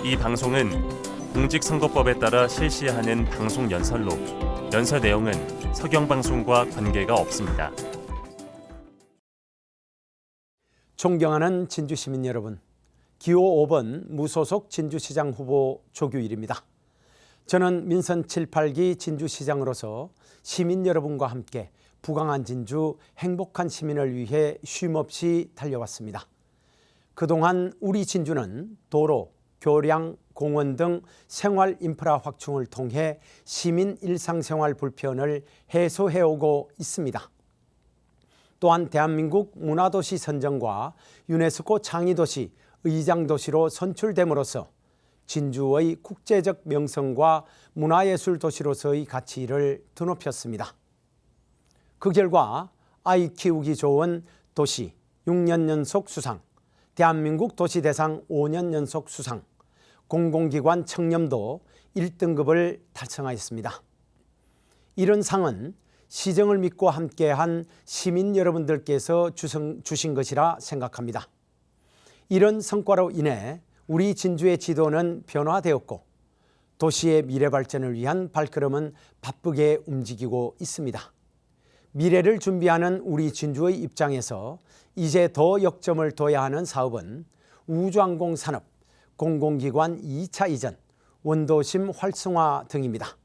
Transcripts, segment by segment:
이 방송은 공직선거법에 따라 실시하는 방송 연설로 연설 내용은 서경방송과 관계가 없습니다. 존경하는 진주시민 여러분, 기호 5번 무소속 진주시장 후보 조규일입니다. 저는 민선 7, 8기 진주시장으로서 시민 여러분과 함께 부강한 진주, 행복한 시민을 위해 쉼없이 달려왔습니다. 그동안 우리 진주는 도로, 교량, 공원 등 생활 인프라 확충을 통해 시민 일상생활 불편을 해소해오고 있습니다. 또한 대한민국 문화도시 선정과 유네스코 창의도시, 의장도시로 선출됨으로써 진주의 국제적 명성과 문화예술도시로서의 가치를 드높였습니다. 그 결과 아이 키우기 좋은 도시 6년 연속 수상, 대한민국 도시대상 5년 연속 수상, 공공기관 청렴도 1등급을 달성하였습니다. 이런 상은 시정을 믿고 함께한 시민 여러분들께서 주신 것이라 생각합니다. 이런 성과로 인해 우리 진주의 지도는 변화되었고 도시의 미래 발전을 위한 발걸음은 바쁘게 움직이고 있습니다. 미래를 준비하는 우리 진주의 입장에서 이제 더 역점을 둬야 하는 사업은 우주항공 산업, 공공기관 2차 이전, 원도심 활성화 등입니다.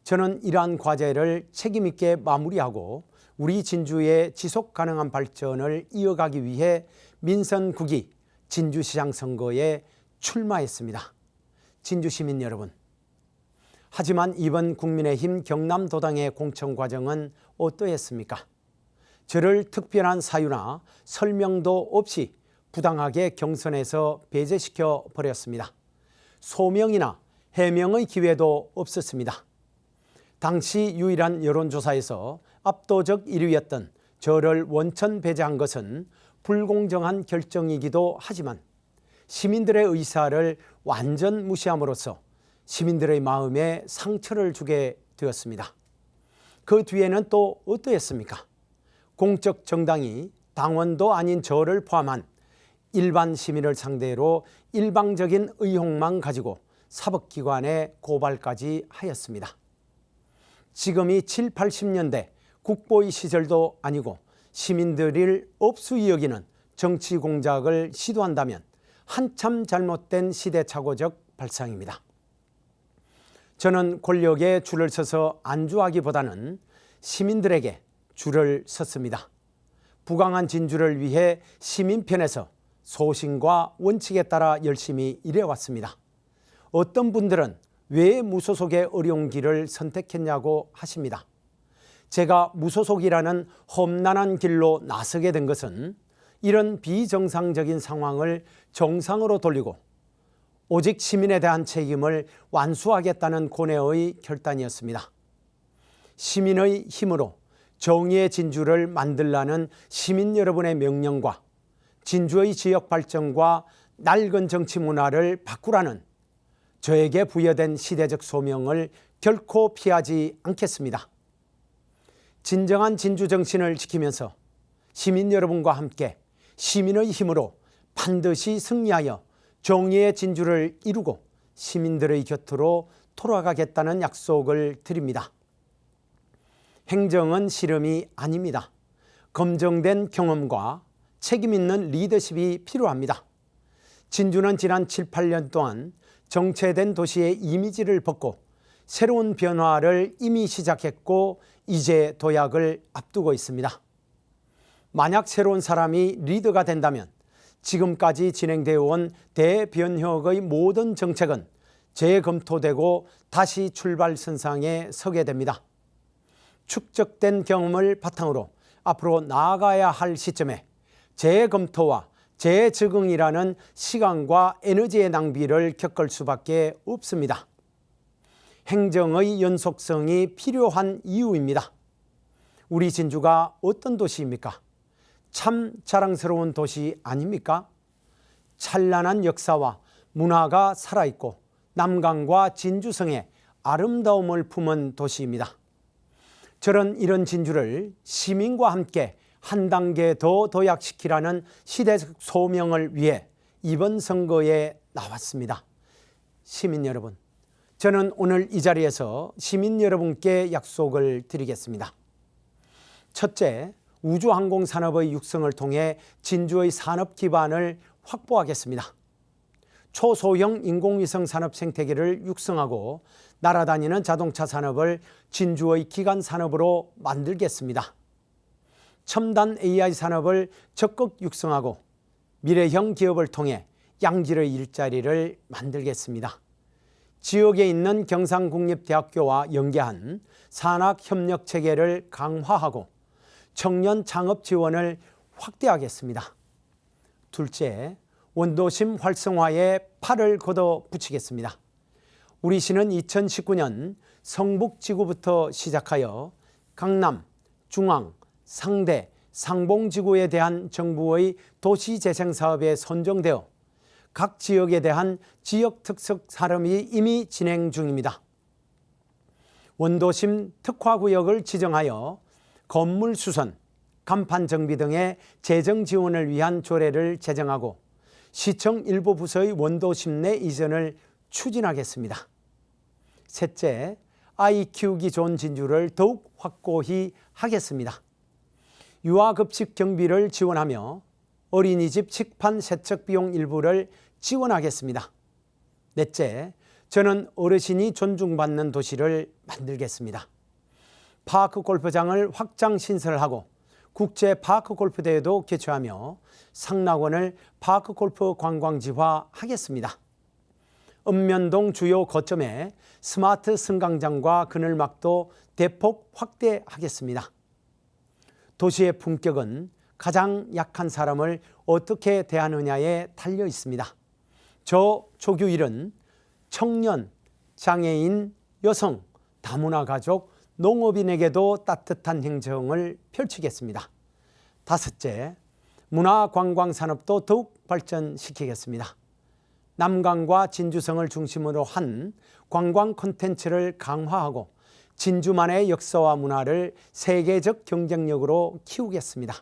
저는 이러한 과제를 책임 있게 마무리하고 우리 진주의 지속 가능한 발전을 이어가기 위해 민선 9기 진주시장 선거에 출마했습니다. 진주시민 여러분, 하지만 이번 국민의힘 경남도당의 공천 과정은 어떠했습니까? 저를 특별한 사유나 설명도 없이 부당하게 경선에서 배제시켜 버렸습니다. 소명이나 해명의 기회도 없었습니다. 당시 유일한 여론조사에서 압도적 1위였던 저를 원천 배제한 것은 불공정한 결정이기도 하지만 시민들의 의사를 완전 무시함으로써 시민들의 마음에 상처를 주게 되었습니다. 그 뒤에는 또 어떠했습니까? 공적 정당이 당원도 아닌 저를 포함한 일반 시민을 상대로 일방적인 의혹만 가지고 사법기관에 고발까지 하였습니다. 지금이 7, 80년대 국보의 시절도 아니고 시민들을 업수이 여기는 정치 공작을 시도한다면 한참 잘못된 시대착오적 발상입니다. 저는 권력에 줄을 서서 안주하기보다는 시민들에게 줄을 섰습니다. 부강한 진주를 위해 시민 편에서 소신과 원칙에 따라 열심히 일해왔습니다. 어떤 분들은 왜 무소속의 어려운 길을 선택했냐고 하십니다. 제가 무소속이라는 험난한 길로 나서게 된 것은 이런 비정상적인 상황을 정상으로 돌리고 오직 시민에 대한 책임을 완수하겠다는 고뇌의 결단이었습니다. 시민의 힘으로 정의의 진주를 만들라는 시민 여러분의 명령과 진주의 지역 발전과 낡은 정치 문화를 바꾸라는 저에게 부여된 시대적 소명을 결코 피하지 않겠습니다. 진정한 진주 정신을 지키면서 시민 여러분과 함께 시민의 힘으로 반드시 승리하여 정의의 진주를 이루고 시민들의 곁으로 돌아가겠다는 약속을 드립니다. 행정은 씨름이 아닙니다. 검증된 경험과 책임 있는 리더십이 필요합니다. 진주는 지난 7, 8년 동안 정체된 도시의 이미지를 벗고 새로운 변화를 이미 시작했고 이제 도약을 앞두고 있습니다. 만약 새로운 사람이 리더가 된다면 지금까지 진행되어 온 대변혁의 모든 정책은 재검토되고 다시 출발선상에 서게 됩니다. 축적된 경험을 바탕으로 앞으로 나아가야 할 시점에 재검토와 재적응이라는 시간과 에너지의 낭비를 겪을 수밖에 없습니다. 행정의 연속성이 필요한 이유입니다. 우리 진주가 어떤 도시입니까? 참 자랑스러운 도시 아닙니까? 찬란한 역사와 문화가 살아있고 남강과 진주성의 아름다움을 품은 도시입니다. 저는 이런 진주를 시민과 함께 한 단계 더 도약시키라는 시대적 소명을 위해 이번 선거에 나왔습니다. 시민 여러분, 저는 오늘 이 자리에서 시민 여러분께 약속을 드리겠습니다. 첫째, 우주항공산업의 육성을 통해 진주의 산업 기반을 확보하겠습니다. 초소형 인공위성 산업 생태계를 육성하고 날아다니는 자동차 산업을 진주의 기간 산업으로 만들겠습니다. 첨단 AI 산업을 적극 육성하고 미래형 기업을 통해 양질의 일자리를 만들겠습니다. 지역에 있는 경상국립대학교와 연계한 산학협력 체계를 강화하고 청년 창업 지원을 확대하겠습니다. 둘째, 원도심 활성화에 팔을 걷어붙이겠습니다. 우리 시는 2019년 성북지구부터 시작하여 강남, 중앙, 상대, 상봉지구에 대한 정부의 도시재생사업에 선정되어 각 지역에 대한 지역특색 산업이 이미 진행 중입니다. 원도심 특화구역을 지정하여 건물 수선, 간판 정비 등의 재정 지원을 위한 조례를 제정하고 시청 일부 부서의 원도심 내 이전을 추진하겠습니다. 셋째, 아이 키우기 좋은 진주를 더욱 확고히 하겠습니다. 유아급식 경비를 지원하며 어린이집 식판 세척 비용 일부를 지원하겠습니다. 넷째, 저는 어르신이 존중받는 도시를 만들겠습니다. 파크 골프장을 확장 신설하고 국제 파크 골프 대회도 개최하며 상락원을 파크 골프 관광지화하겠습니다. 읍면동 주요 거점에 스마트 승강장과 그늘막도 대폭 확대하겠습니다. 도시의 품격은 가장 약한 사람을 어떻게 대하느냐에 달려 있습니다. 저 조규일은 청년, 장애인, 여성, 다문화 가족, 농업인에게도 따뜻한 행정을 펼치겠습니다. 다섯째, 문화관광산업도 더욱 발전시키겠습니다. 남강과 진주성을 중심으로 한 관광 콘텐츠를 강화하고 진주만의 역사와 문화를 세계적 경쟁력으로 키우겠습니다.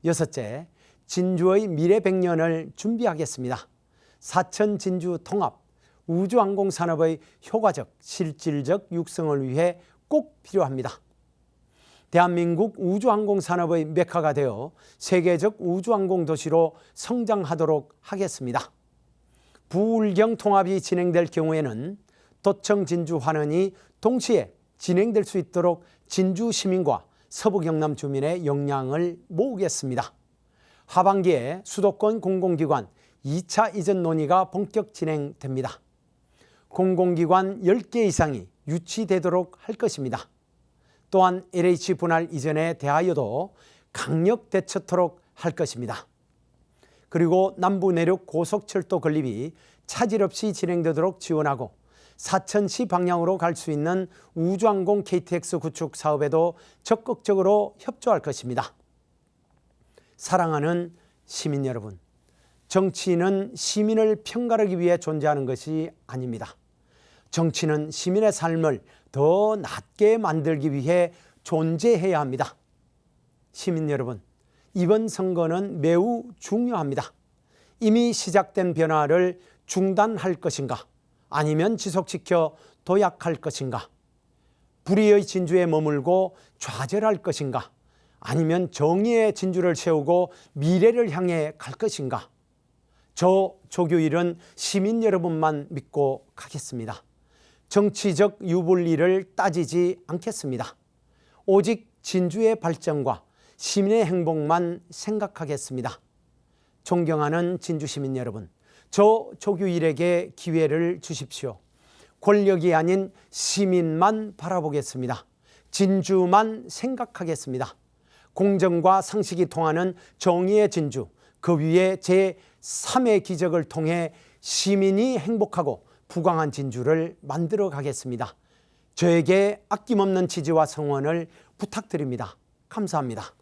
여섯째, 진주의 미래 100년을 준비하겠습니다. 사천 진주 통합, 우주항공산업의 효과적, 실질적 육성을 위해 꼭 필요합니다. 대한민국 우주항공산업의 메카가 되어 세계적 우주항공 도시로 성장하도록 하겠습니다. 부울경 통합이 진행될 경우에는 도청 진주 환원이 동시에 진행될 수 있도록 진주 시민과 서부 경남 주민의 역량을 모으겠습니다. 하반기에 수도권 공공기관 2차 이전 논의가 본격 진행됩니다. 공공기관 10개 이상이 유치되도록 할 것입니다. 또한 LH 분할 이전에 대하여도 강력 대처토록 할 것입니다. 그리고 남부 내륙 고속철도 건립이 차질 없이 진행되도록 지원하고 사천시 방향으로 갈 수 있는 우주항공 KTX 구축 사업에도 적극적으로 협조할 것입니다. 사랑하는 시민 여러분, 정치인은 시민을 편가르기 위해 존재하는 것이 아닙니다. 정치는 시민의 삶을 더 낫게 만들기 위해 존재해야 합니다. 시민 여러분, 이번 선거는 매우 중요합니다. 이미 시작된 변화를 중단할 것인가, 아니면 지속시켜 도약할 것인가, 불의의 진주에 머물고 좌절할 것인가, 아니면 정의의 진주를 세우고 미래를 향해 갈 것인가. 저 조규일은 시민 여러분만 믿고 가겠습니다. 정치적 유불리를 따지지 않겠습니다. 오직 진주의 발전과 시민의 행복만 생각하겠습니다. 존경하는 진주 시민 여러분, 저 조규일에게 기회를 주십시오. 권력이 아닌 시민만 바라보겠습니다. 진주만 생각하겠습니다. 공정과 상식이 통하는 정의의 진주, 그 위에 제3의 기적을 통해 시민이 행복하고 부강한 진주를 만들어 가겠습니다. 저에게 아낌없는 지지와 성원을 부탁드립니다. 감사합니다.